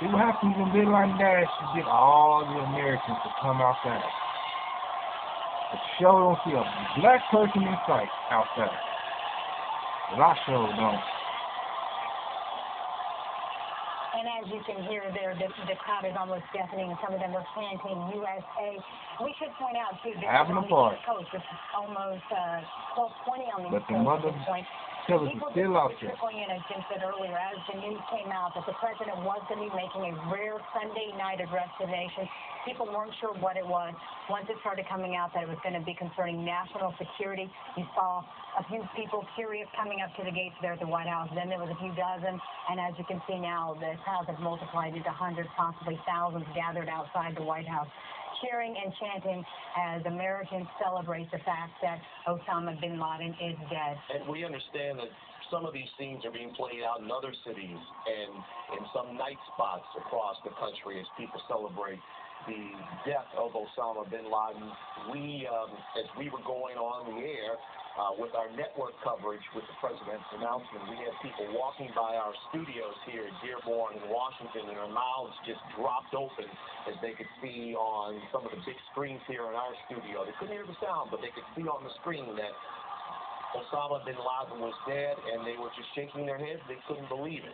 See what happens when Bin Laden dies, you get all the Americans to come outside. But sure don't see a black person in sight outside. But I sure don't. And as you can hear there, the crowd is almost deafening, and some of them are chanting USA. We should point out, too, this Having is on a party. the East Coast. It's almost 12:20 on the But East the Coast mother at this point. killers People are still out there. trickling in, as Jim said earlier, as the news came out that the president was going to be making a rare Sunday night address to the nation. People weren't sure what it was. Once it started coming out that it was going to be concerning national security, you saw a few people curious coming up to the gates there at the White House. Then there was a few dozen, and as you can see now, the crowds have multiplied into hundreds, possibly thousands gathered outside the White House, cheering and chanting as Americans celebrate the fact that Osama bin Laden is dead. And we understand that some of these scenes are being played out in other cities and in some night spots across the country as people celebrate the death of Osama bin Laden. As we were going on the air with our network coverage with the president's announcement, we had people walking by our studios here at Dearborn in Washington, and their mouths just dropped open as they could see on some of the big screens here in our studio. They couldn't hear the sound, but they could see on the screen that Osama bin Laden was dead, and they were just shaking their heads. They couldn't believe it.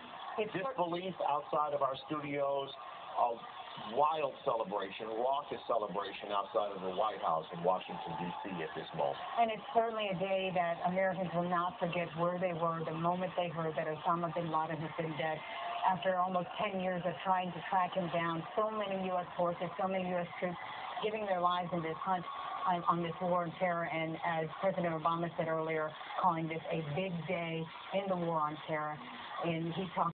Disbelief outside of our studios, a wild celebration, raucous celebration outside of the White House in Washington, D.C. at this moment. And it's certainly a day that Americans will not forget where they were the moment they heard that Osama bin Laden has been dead. After almost 10 years of trying to track him down, so many U.S. forces, so many U.S. troops giving their lives in this hunt on this war on terror, and as President Obama said earlier, calling this a big day in the war on terror. And he talked